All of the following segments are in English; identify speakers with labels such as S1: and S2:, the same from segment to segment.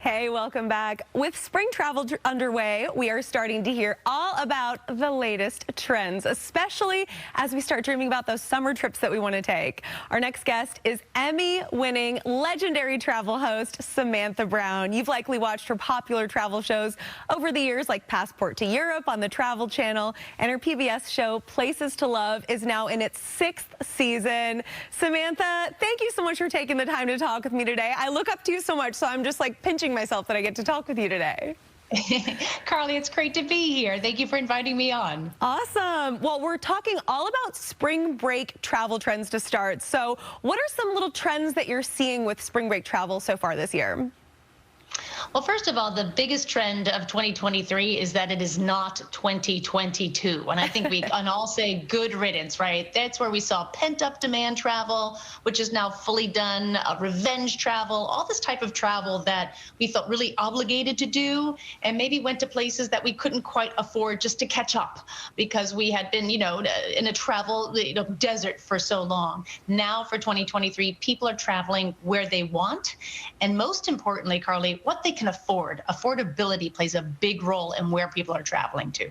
S1: Hey, welcome back. With spring travel underway, we are starting to hear all about the latest trends, especially as we start dreaming about those summer trips that we want to take. Our next guest is Emmy-winning legendary travel host Samantha Brown. You've likely watched her popular travel shows over the years, like Passport to Europe on the Travel Channel, and her PBS show Places to Love is now in its 6th season. Samantha, thank you so much for taking the time to talk with me today. I look up to you so much, so I'm just like pinching myself that I get to talk with you today.
S2: Carly, it's great to be here. Thank you for inviting me on.
S1: Awesome. Well, we're talking all about spring break travel trends to start. So what are some little trends that you're seeing with spring break travel so far this year?
S2: Well, first of all, the biggest trend of 2023 is that it is not 2022. And I think we can all say good riddance, right? That's where we saw pent-up demand travel, which is now fully done, revenge travel, all this type of travel that we felt really obligated to do, and maybe went to places that we couldn't quite afford just to catch up because we had been, in a travel desert for so long. Now for 2023, people are traveling where they want. And most importantly, Carly, what they can afford. Affordability plays a big role in where people are traveling to.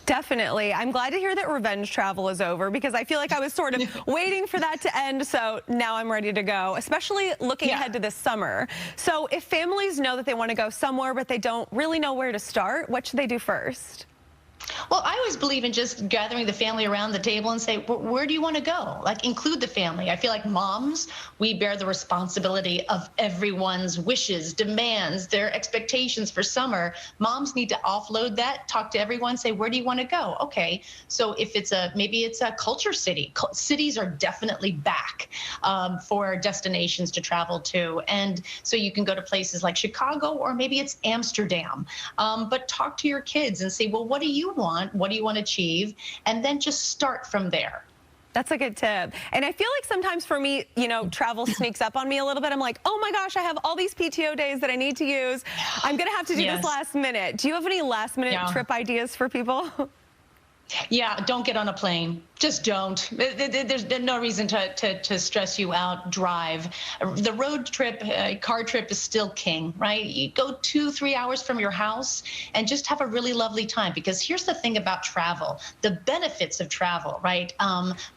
S1: Definitely. I'm glad to hear that revenge travel is over because I feel like I was sort of waiting for that to end. So now I'm ready to go, especially looking ahead to this summer. So if families know that they want to go somewhere, but they don't really know where to start, what should they do first?
S2: Well, I always believe in just gathering the family around the table and say, where do you want to go? Like, include the family. I feel like moms, we bear the responsibility of everyone's wishes, demands, their expectations for summer. Moms need to offload that, talk to everyone, say, where do you want to go? Okay, so if it's maybe it's a culture city. Cities are definitely back for destinations to travel to. And so you can go to places like Chicago, or maybe it's Amsterdam. But talk to your kids and say, well, what do you want? What do you want to achieve? And then just start from there.
S1: That's a good tip. And I feel like sometimes for me, travel sneaks up on me a little bit. I'm like, oh my gosh, I have all these PTO days that I need to use. I'm going to have to do this last minute. Do you have any last minute trip ideas for people?
S2: Yeah, don't get on a plane. Just don't. There's no reason to stress you out. Drive. The road trip, car trip is still king, right? You go 2-3 hours from your house and just have a really lovely time. Because here's the thing about travel, the benefits of travel, right?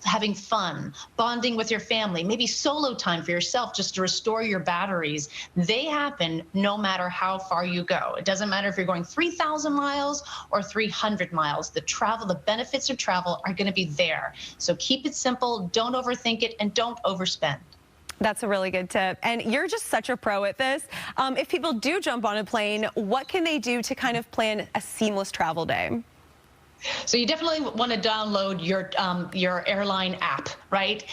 S2: Having fun, bonding with your family, maybe solo time for yourself just to restore your batteries. They happen no matter how far you go. It doesn't matter if you're going 3,000 miles or 300 miles. The benefits of travel are going to be there. So keep it simple, don't overthink it, and don't overspend.
S1: That's a really good tip. And you're just such a pro at this. If people do jump on a plane, what can they do to kind of plan a seamless travel day?
S2: So you definitely want to download your airline app, right?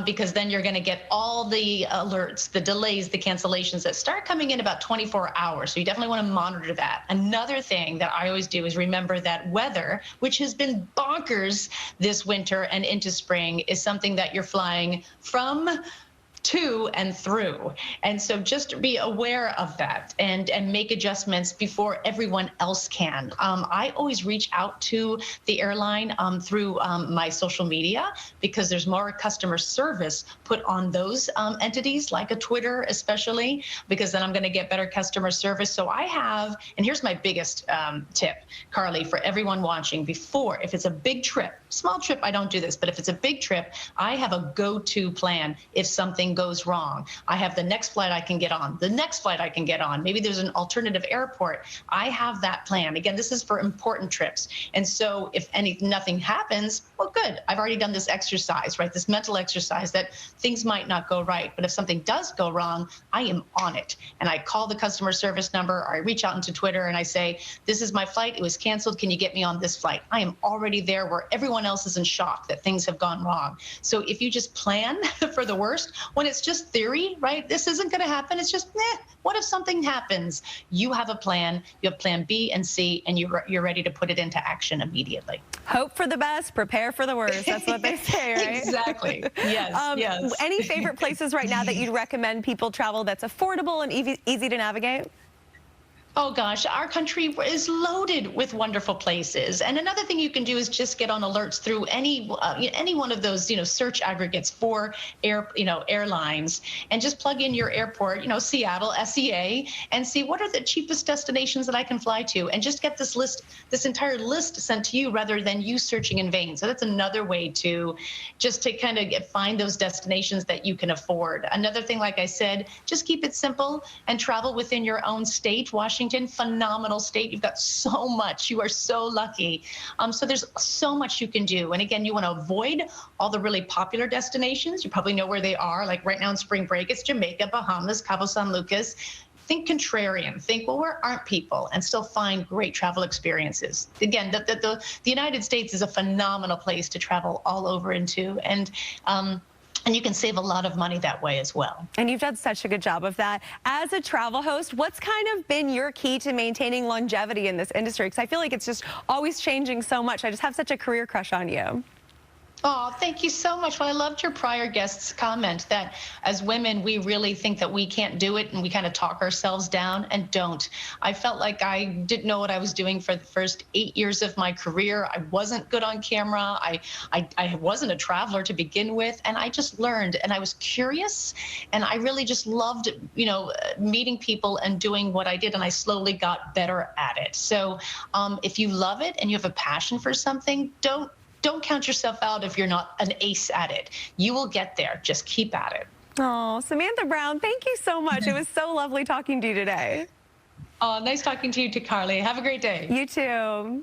S2: Because then you're going to get all the alerts, the delays, the cancellations that start coming in about 24 hours. So you definitely want to monitor that. Another thing that I always do is remember that weather, which has been bonkers this winter and into spring, is something that you're flying from, to, and through. And so just be aware of that and make adjustments before everyone else can. I always reach out to the airline through my social media because there's more customer service put on those entities, like a Twitter especially, because then I'm going to get better customer service. So I have, and here's my biggest tip, Carly, for everyone watching, if it's a big trip, small trip, I don't do this, but if it's a big trip, I have a go-to plan if something goes wrong. I have the next flight I can get on, the next flight I can get on. Maybe there's an alternative airport. I have that plan. Again, this is for important trips. And so if nothing happens, well, good. I've already done this exercise, right? This mental exercise that things might not go right. But if something does go wrong, I am on it. And I call the customer service number, or I reach out into Twitter and I say, this is my flight. It was canceled. Can you get me on this flight? I am already there where everyone else is in shock that things have gone wrong. So if you just plan for the worst, when it's just theory, right? This isn't going to happen. It's just, what if something happens? You have a plan. You have plan B and C, and you're ready to put it into action immediately.
S1: Hope for the best, prepare for the worst. That's what they say, right?
S2: Exactly. Yes, yes.
S1: Any favorite places right now that you'd recommend people travel that's affordable and easy to navigate?
S2: Oh gosh, our country is loaded with wonderful places. And another thing you can do is just get on alerts through any one of those, search aggregates for airlines, and just plug in your airport, Seattle, SEA, and see what are the cheapest destinations that I can fly to, and just get this entire list sent to you rather than you searching in vain. So that's another way to kind of find those destinations that you can afford. Another thing, like I said, just keep it simple and travel within your own state. Washington, phenomenal state. You've got so much. You are so lucky. So there's so much you can do. And again, you want to avoid all the really popular destinations. You probably know where they are. Like right now in spring break, it's Jamaica, Bahamas, Cabo San Lucas. Think contrarian. Think, well, where aren't people? And still find great travel experiences. Again, the United States is a phenomenal place to travel all over into. And you can save a lot of money that way as well.
S1: And you've done such a good job of that. As a travel host, what's kind of been your key to maintaining longevity in this industry? Because I feel like it's just always changing so much. I just have such a career crush on you.
S2: Oh, thank you so much. Well, I loved your prior guest's comment that as women, we really think that we can't do it and we kind of talk ourselves down, and don't. I felt like I didn't know what I was doing for the first 8 years of my career. I wasn't good on camera. I wasn't a traveler to begin with, and I just learned, and I was curious, and I really just loved, meeting people and doing what I did, and I slowly got better at it. So if you love it and you have a passion for something, don't count yourself out if you're not an ace at it. You will get there. Just keep at it.
S1: Oh, Samantha Brown, thank you so much. It was so lovely talking to you today.
S2: Nice talking to you too, Carly. Have a great day.
S1: You too.